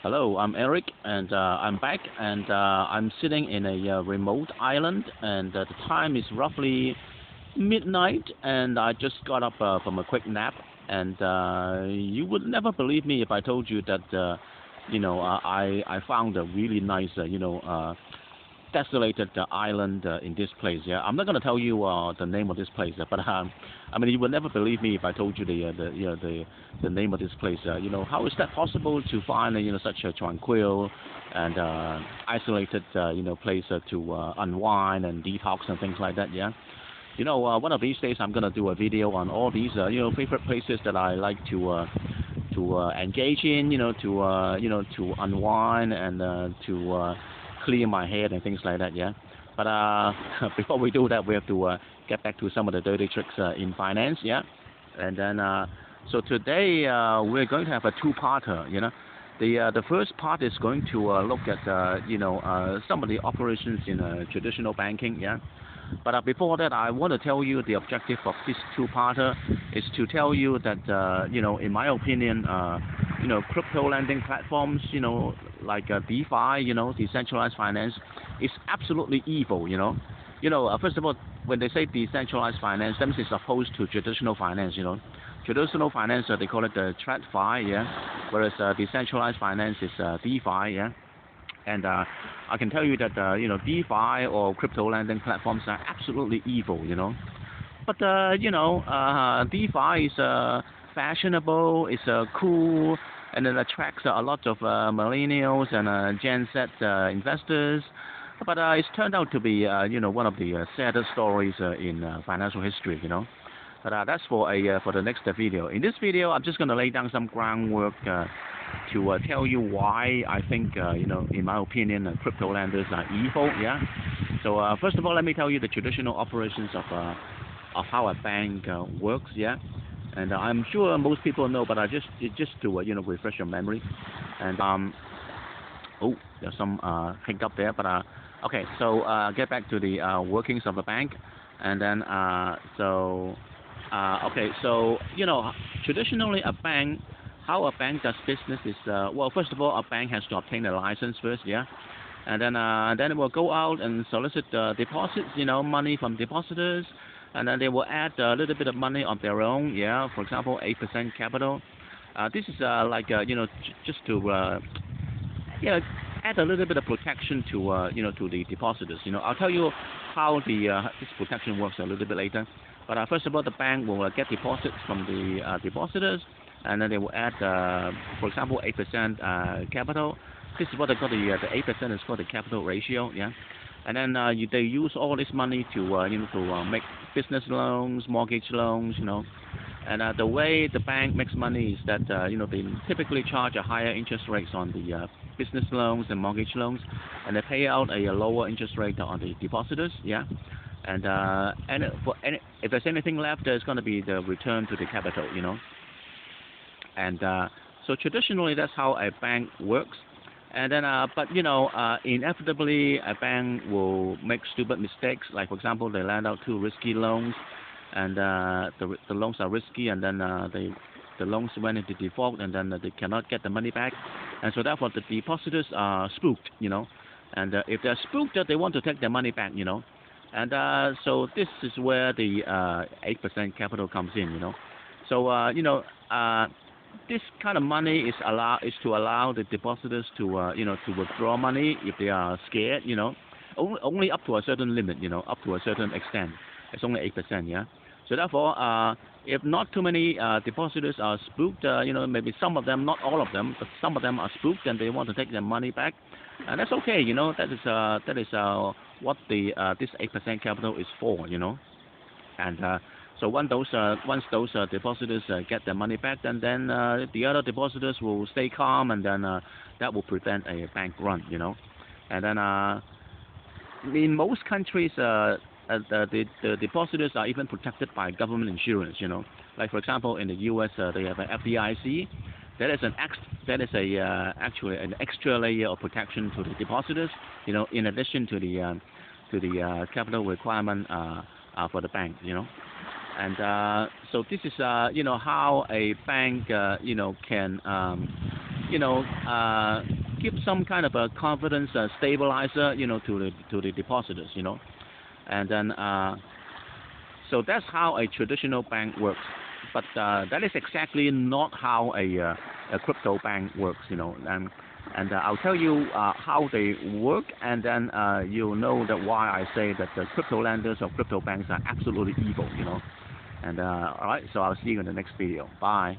Hello, I'm Eric, and I'm back, and I'm sitting in a remote island, and the time is roughly midnight, and I just got up from a quick nap, and you would never believe me if I told you that, I found a really nice, desolated island in this place. Yeah, I'm not gonna tell you the name of this place, but I mean, you would never believe me if I told you the name of this place. How is that possible to find such a tranquil and isolated place to unwind and detox and things like that? Yeah. One of these days I'm gonna do a video on all these favorite places that I like to engage in, to unwind and to clear my head and things like that. Yeah. But before we do that, we have to get back to some of the dirty tricks in finance. Yeah. And then so today we're going to have a two-parter. The first part is going to look at some of the operations in traditional banking. Yeah. But before that, I want to tell you the objective of this two-parter is to tell you that, in my opinion, crypto lending platforms, like DeFi, decentralized finance, is absolutely evil. First of all, when they say decentralized finance, that means it's opposed to traditional finance. Traditional finance, they call it the TradFi, yeah, whereas decentralized finance is DeFi, yeah. And I can tell you that DeFi or crypto lending platforms are absolutely evil. But DeFi is fashionable, it's cool, and it attracts a lot of millennials and Gen Z investors. But it's turned out to be one of the saddest stories in financial history. But that's for the next video. In this video, I'm just going to lay down some groundwork to tell you why I think, in my opinion, crypto lenders are evil. Yeah. So first of all, let me tell you the traditional operations of how a bank works. Yeah. And I'm sure most people know, but I just to refresh your memory. And oh, there's some hiccup there, but okay. So get back to the workings of a bank, and then okay. So traditionally a bank. How a bank does business is, well, first of all, a bank has to obtain a license first, yeah, and then it will go out and solicit deposits, money from depositors, and then they will add a little bit of money of their own, yeah, for example, 8% capital. This is like, just to, add a little bit of protection to, to the depositors. I'll tell you how this protection works a little bit later. But first of all, the bank will get deposits from the depositors, and then they will add, for example, 8% capital. This is what they call the 8% is called the capital ratio, yeah. And then they use all this money to to make business loans, mortgage loans, And the way the bank makes money is that they typically charge a higher interest rates on the business loans and mortgage loans, and they pay out a lower interest rate on the depositors, yeah. And if there's anything left, there's going to be the return to the capital, And so traditionally, that's how a bank works. And then, but inevitably, a bank will make stupid mistakes. Like for example, they lend out too risky loans, and the loans are risky, and then the loans went into default, and then they cannot get the money back, and so therefore the depositors are spooked, And if they're spooked, they want to take their money back, And so this is where the 8% capital comes in, So this kind of money is to allow the depositors to to withdraw money if they are scared, only up to a certain limit, up to a certain extent. It's only 8%, yeah. So therefore, if not too many depositors are spooked, maybe some of them, not all of them, but some of them are spooked and they want to take their money back, and that's okay, that is what this 8% capital is for, And so once those depositors get their money back, then the other depositors will stay calm, and then that will prevent a bank run, And then in most countries, the depositors are even protected by government insurance, Like for example, in the U.S., they have an FDIC. That is actually an extra layer of protection to the depositors, in addition to the capital requirement for the bank, And so this is how a bank can you know, give some kind of a confidence stabilizer, you know, to the depositors, you know, and then so that's how a traditional bank works. But that is exactly not how a crypto bank works, you know. And I'll tell you how they work, and then you'll know that why I say that the crypto lenders or crypto banks are absolutely evil, you know. And all right, so I'll see you in the next video. Bye.